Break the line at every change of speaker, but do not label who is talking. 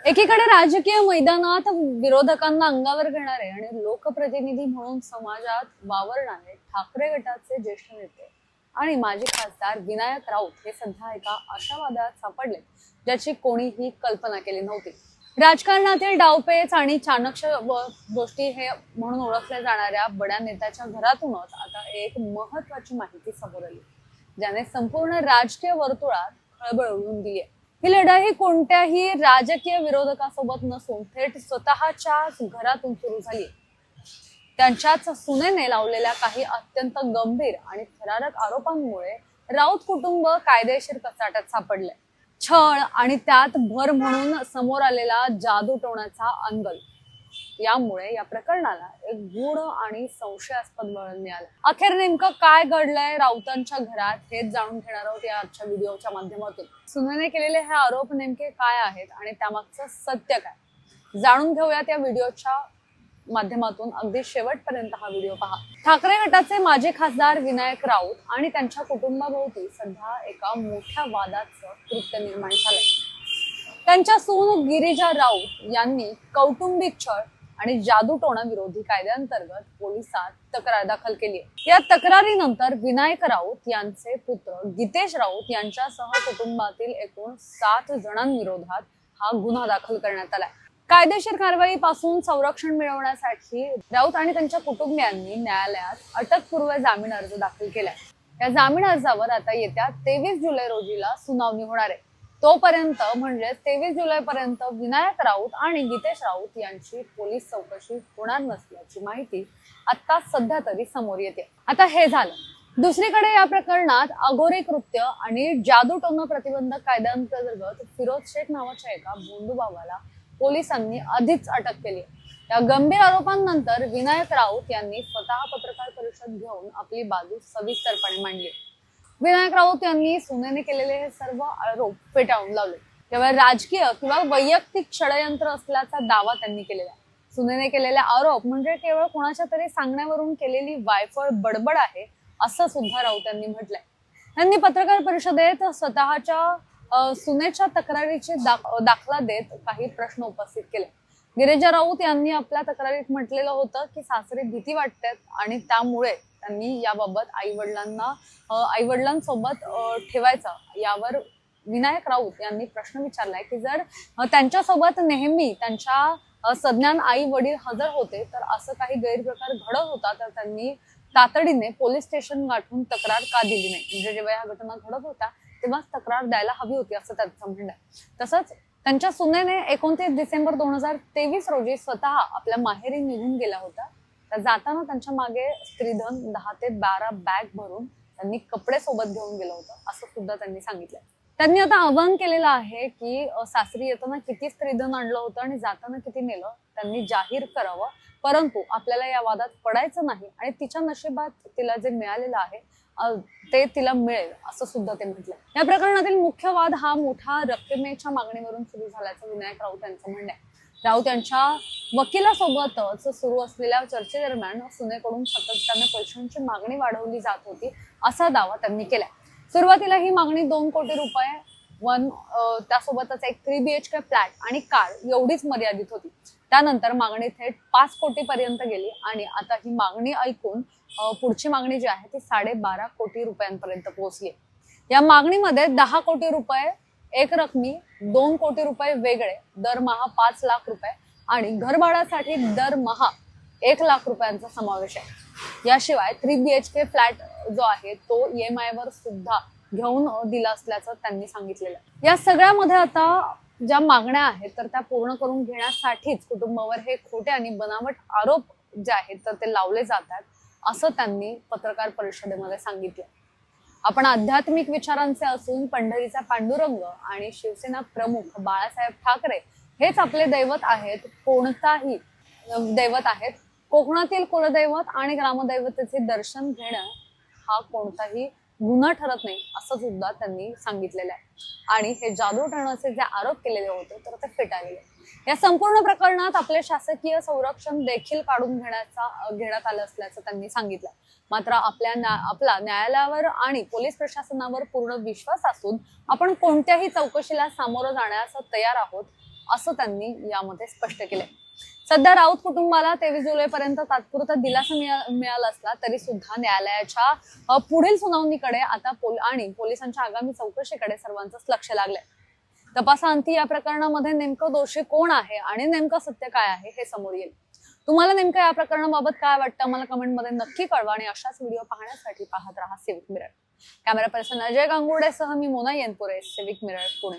एकीकडे राजकीय मैदानात विरोधकांना अंगावर घेणारे आणि लोकप्रतिनिधी म्हणून समाजात वावरणारे ठाकरे गटाचे ज्येष्ठ नेते आणि माजी खासदार विनायक राऊत हे सध्या एका अशा वादात सापडले ज्याची कोणीही कल्पना केली नव्हती। राजकारणातील डावपेच आणि चाणक्य गोष्टी हे म्हणून ओळखल्या जाणाऱ्या बड्या नेत्याच्या घरातूनच आता एक महत्त्वाची माहिती समोर आली, ज्याने संपूर्ण राजकीय वर्तुळात खळबळ उडवून दिली आहे। ही लढाई कोणत्याही राजकीय विरोधकासोबत नसून थेट स्वतःच्याच घरातून सुरू झाली। त्यांच्याच सुनेने लावलेल्या काही अत्यंत गंभीर आणि थरारक आरोपांमुळे राऊत कुटुंब कायदेशीर कचाट्यात सापडले। छळ आणि त्यात भर म्हणून समोर आलेला जादूटोणाचा अंगल यामुळे या प्रकरणाला एक गूढ आणि संशयास्पद वळण मिळालं। अखेर नेमकं काय घडलंय राऊतांच्या घरात हेच जाणून घेणार आहोत या आजच्या व्हिडिओच्या माध्यमातून। सुनेने केलेले हे आरोप नेमके काय आहेत आणि त्यामागचं सत्य काय जाणून घेऊयात या व्हिडिओच्या माध्यमातून। अगदी शेवटपर्यंत हा व्हिडिओ पहा। ठाकरे गटाचे माजी खासदार विनायक राऊत आणि त्यांच्या कुटुंबाभोवती सध्या एका मोठ्या वादाचं कृत्य निर्माण झालंय। त्यांच्या सून गिरिजा राऊत यांनी कौटुंबिक छळ आणि जादूटोणा विरोधी कायद्याअंतर्गत पोलिसात तक्रार दाखल केली आहे। या तक्रारीनंतर विनायक राऊत यांचे पुत्र गितेश राऊत यांच्यासह कुटुंबातील एकूण 7 जणांविरोधात हा गुन्हा दाखल करण्यात आलाय। कायदेशीर कारवाईपासून संरक्षण मिळवण्यासाठी राऊत आणि त्यांच्या कुटुंबियांनी न्यायालयात अटकपूर्व जामीन अर्ज दाखल केलाय। या जामीन अर्जावर आता येत्या 23 जुलै रोजीला सुनावणी होणार आहे। तोपर्यंत म्हणजे 23 जुलैपर्यंत विनायक राऊत आणि गितेश राऊत यांची पोलीस चौकशी होणार नसल्याची माहिती आता सध्या तरी समोर येते। आता हे झालं। दुसरीकडे या प्रकरणात अघोरी कृत्य आणि जादूटोणा प्रतिबंधक कायद्याअंतर्गत फिरोज शेख नावाच्या एका भोंदूबाबाला पोलिसांनी आधीच अटक केली। या गंभीर आरोपांनंतर विनायक राऊत यांनी स्वतः पत्रकार परिषद घेऊन आपली बाजू सविस्तरपणे मांडली। विनायक राऊत यांनी सुनेने केलेले हे सर्व आरोप फेटाळून लावले। केवळ राजकीय किंवा वैयक्तिक षडयंत्र असल्याचा दावा त्यांनी केलेला। सुनेने केलेले आरोप म्हणजे केवळ कोणाच्या तरी सांगण्यावरून केलेली वायफळ बडबड आहे असं सुद्धा राऊत यांनी म्हटलंय। त्यांनी पत्रकार परिषदेत स्वतःच्या सुनेच्या तक्रारीची दाखला देत काही प्रश्न उपस्थित केले। गिरिजा राऊत यांनी आपल्या तक्रारीत म्हटलेलं होतं की सासरी भीती वाटते आणि त्यामुळे त्यांनी याबाबत आईवडिलांसोबत ठेवायचं यावर विनायक राऊत यांनी प्रश्न विचारलाय की जर त्यांच्यासोबत नेहमी त्यांच्या सज्ञान आई वडील हजर होते तर असं काही गैरप्रकार घडत होता तर त्यांनी तातडीने पोलीस स्टेशन गाठून तक्रार का दिली नाही, म्हणजे जेव्हा या घटना घडत होत्या तेव्हाच तक्रार द्यायला हवी होती असं त्यांचं म्हणणं आहे। तसंच त्यांच्या सुनेने 29 डिसेंबर 2023 रोजी स्वतः आपल्या माहेरी निघून गेला होता। जाताना त्यांच्या मागे स्त्रीधन 10 ते 12 बॅग भरून त्यांनी कपडे सोबत घेऊन गेलं होतं असं सुद्धा त्यांनी सांगितलंय। त्यांनी आता आवाहन केलेलं आहे की सासरी येताना किती स्त्रीधन आणलं होतं आणि जाताना किती नेलं त्यांनी जाहीर करावं, परंतु आपल्याला या वादात पडायचं नाही आणि तिच्या नशिबात तिला जे मिळालेलं आहे ते तिला मिळेल असं सुद्धा ते म्हटलं। या प्रकरणातील मुख्य वाद हा मोठ्या रक्कमेच्या मागणीवरून सुरू झाल्याचं विनायक राऊत यांचं म्हणणं आहे। राऊत यांच्या वकिलासोबतच सुरू असलेल्या चर्चेदरम्यान सुनेकडून सातत्याने पैशांची मागणी वाढवली जात होती असा दावा त्यांनी केला। सुरुवातीला ही मागणी 2 कोटी रुपये त्यासोबतच एक 3 BHK फ्लॅट आणि कार एवढीच मर्यादित होती। त्यानंतर मागणी थेट 5 कोटी पर्यंत गेली आणि आता ही मागणी ऐकून पुढची मागणी जी आहे ती 12.5 कोटी रुपयांपर्यंत पोहोचली। या मागणीमध्ये 10 कोटी रुपये एक रकमी, 2 कोटी रुपये वेगळे, दरमहा 5 लाख रुपये आणि घरभाड्यासाठी दरमहा 1 लाख रुपयांचा समावेश आहे। याशिवाय 3 BHK फ्लॅट जो आहे तो EMI वर सुद्धा घेऊन दिला असल्याचं त्यांनी सांगितलेलं। या सगळ्यामध्ये आता ज्या मागण्या आहेत तर त्या पूर्ण करून घेण्यासाठीच कुटुंबावर हे खोटे आणि बनावट आरोप जे आहेत तर ते लावले जातात असं त्यांनी पत्रकार परिषदेमध्ये सांगितलं। आपण आध्यात्मिक विचारांचे असून पंढरीचा पांडुरंग आणि शिवसेना प्रमुख बाळासाहेब ठाकरे हेच आपले दैवत आहेत, कोणताही दैवत आहेत। कोकणातील कुलदैवत आणि ग्रामदैवतेचे दर्शन घेणं हा कोणताही गुन्हा ठरत नाही असं सुद्धा त्यांनी सांगितलेलं आहे। आणि हे जादूटोणाचे जे आरोप केलेले होते तर ते फेटाळले। या संपूर्ण प्रकरणात आपले शासकीय संरक्षण देखील काढून घेण्यात आलं असल्याचं त्यांनी सांगितलं। मात्र आपला न्यायालयावर आणि पोलीस प्रशासनावर पूर्ण विश्वास असून आपण कोणत्याही चौकशीला सामोरं जाण्यास तयार आहोत असं त्यांनी यामध्ये स्पष्ट केले. सध्या राऊत कुटुंबाला 23 जुलैपर्यंत तात्पुरता दिलासा मिळाला असला तरी सुद्धा न्यायालयाच्या पुढील सुनावणीकडे आता आणि पोलिसांच्या आगामी चौकशीकडे सर्वांचंच लक्ष लागलंय. तपासाअंती या प्रकरणामध्ये नेमकं दोषी कोण आहे आणि नेमकं सत्य काय आहे हे समोर येईल. तुम्हाला नेमकं या प्रकरणाबाबत काय वाटतं मला कमेंटमध्ये नक्की कळवा आणि अशाच व्हिडिओ पाहण्यासाठी पाहत राहा civic mirror. Camera person Ajay गांगुर्डेसह मी मोना येनपुरे, सिविक मिरर, पुणे.